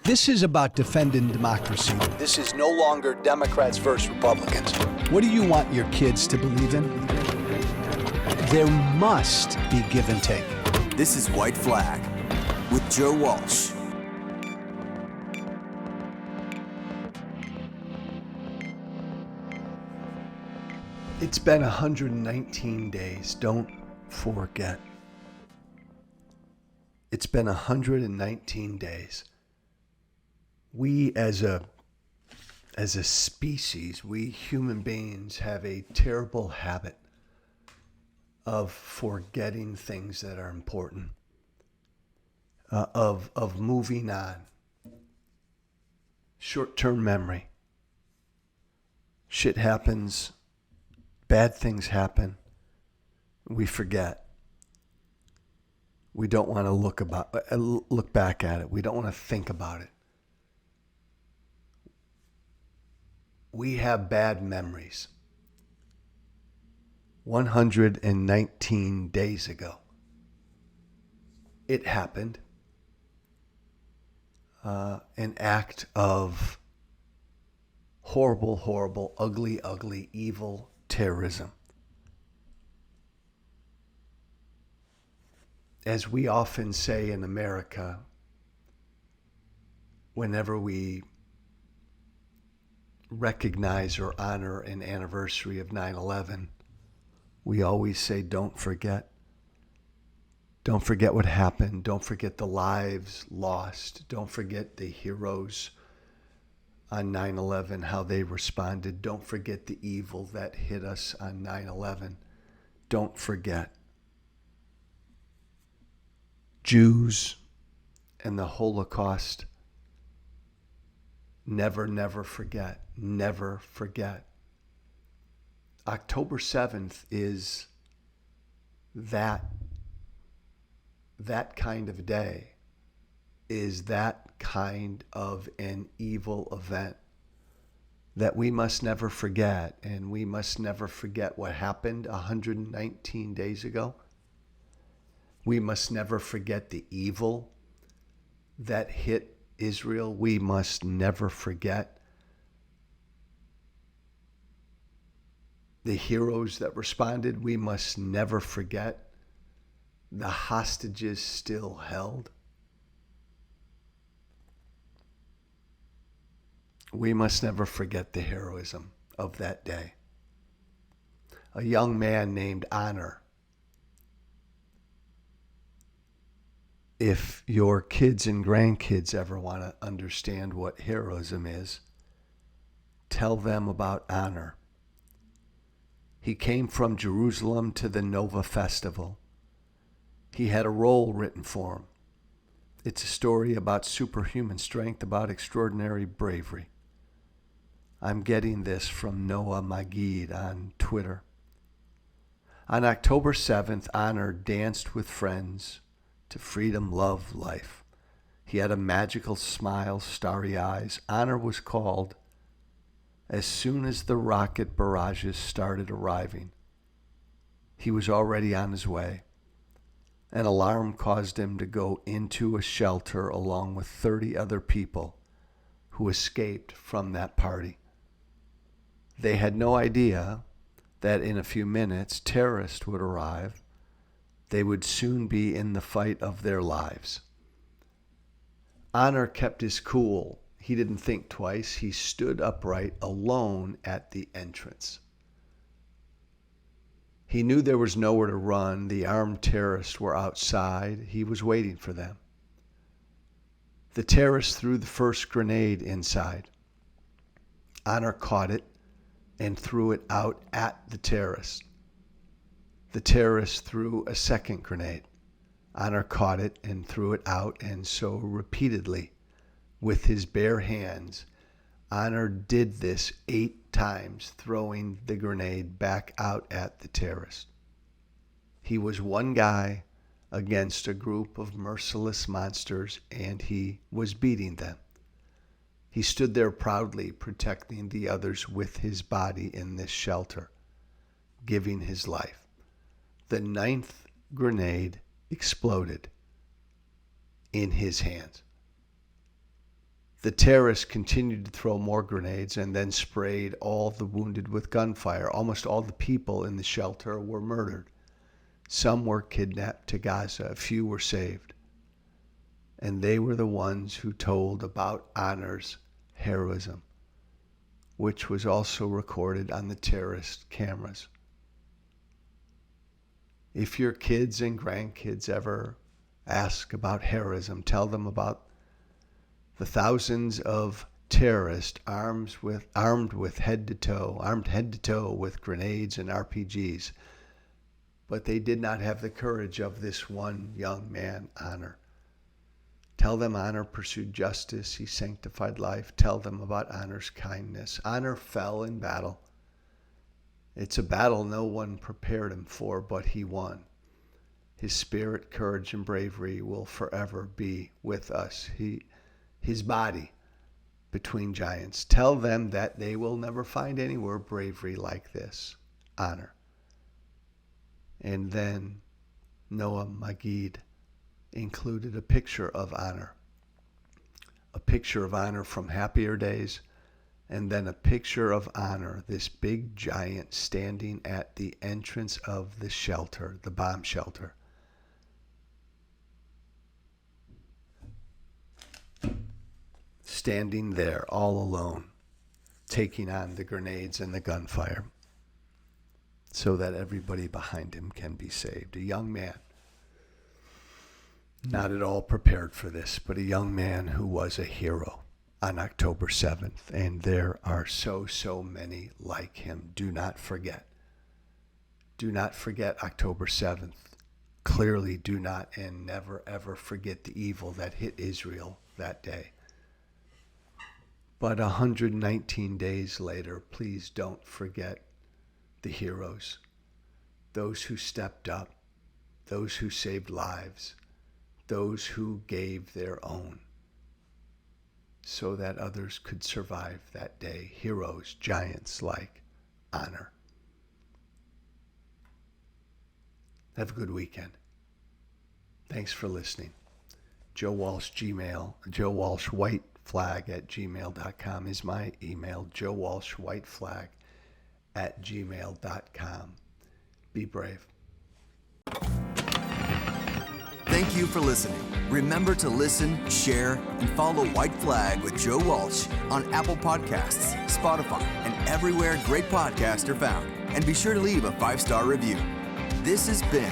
This is about defending democracy. This is no longer Democrats versus Republicans. What do you want your kids to believe in? There must be give and take. This is White Flag with Joe Walsh. It's been 119 days. Don't forget. It's been 119 days. We as a species, we human beings have a terrible habit of forgetting things that are important, of moving on. Short-term memory. Shit happens, bad things happen, we forget. We don't want to look back at it. We don't want to think about it. We have bad memories. 119 days ago, it happened. An act of horrible, ugly, evil terrorism. As we often say in America, whenever we recognize or honor an anniversary of 9/11, we always say, don't forget. Don't forget what happened. Don't forget the lives lost. Don't forget the heroes on 9/11, how they responded. Don't forget the evil that hit us on 9/11. Don't forget. Jews and the Holocaust, never forget. Never forget. October 7th is that kind of day, is that kind of an evil event that we must never forget, and we must never forget what happened 119 days ago. We must never forget the evil that hit Israel. We must never forget the heroes that responded. We must never forget the hostages still held. We must never forget the heroism of that day. A young man named Aner. If your kids and grandkids ever want to understand what heroism is, tell them about Aner. He came from Jerusalem to the Nova Festival. He had a role written for him. It's a story about superhuman strength, about extraordinary bravery. I'm getting this from Noah Magid on Twitter. On October 7th, Aner danced with friends to freedom, love, life. He had a magical smile, starry eyes. Aner was called as soon as the rocket barrages started arriving. He was already on his way. An alarm caused him to go into a shelter along with 30 other people who escaped from that party. They had no idea that in a few minutes terrorists would arrive. They would soon be in the fight of their lives. Aner kept his cool. He didn't think twice. He stood upright alone at the entrance. He knew there was nowhere to run. The armed terrorists were outside. He was waiting for them. The terrorists threw the first grenade inside. Aner caught it and threw it out at the terrorists. The terrorist threw a second grenade. Aner caught it and threw it out, and so repeatedly with his bare hands. Aner did this 8 times, throwing the grenade back out at the terrorist. He was one guy against a group of merciless monsters, and he was beating them. He stood there proudly, protecting the others with his body in this shelter, giving his life. The 9th grenade exploded in his hands. The terrorists continued to throw more grenades and then sprayed all the wounded with gunfire. Almost all the people in the shelter were murdered. Some were kidnapped to Gaza. A few were saved. And they were the ones who told about Aner's heroism, which was also recorded on the terrorist cameras. If your kids and grandkids ever ask about heroism, tell them about the thousands of terrorists armed head to toe with grenades and RPGs. But they did not have the courage of this one young man, Aner. Tell them Aner pursued justice. He sanctified life. Tell them about Aner's kindness. Aner fell in battle. It's a battle no one prepared him for, but he won. His spirit, courage, and bravery will forever be with us. His body between giants. Tell them that they will never find anywhere bravery like this. Aner. And then Noah Magid included a picture of Aner. A picture of Aner from happier days, and then a picture of Aner, this big giant standing at the entrance of the shelter, the bomb shelter. Standing there all alone, taking on the grenades and the gunfire so that everybody behind him can be saved. A young man, not at all prepared for this, but a young man who was a hero on October 7th. And there are so many like him. Do not forget. Do not forget October 7th. Clearly do not and never ever forget the evil that hit Israel that day. But 119 days later, please don't forget the heroes, those who stepped up, those who saved lives, those who gave their own so that others could survive that day. Heroes, giants like Aner. Have a good weekend. Thanks for listening. Joe Walsh JoeWalshWhiteFlag@gmail.com is my email. JoeWalshWhiteFlag@gmail.com. Be brave. Thank you for listening. Remember to listen, share, and follow White Flag with Joe Walsh on Apple Podcasts, Spotify, and everywhere great podcasts are found. And be sure to leave a 5-star review. This has been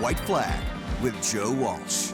White Flag with Joe Walsh.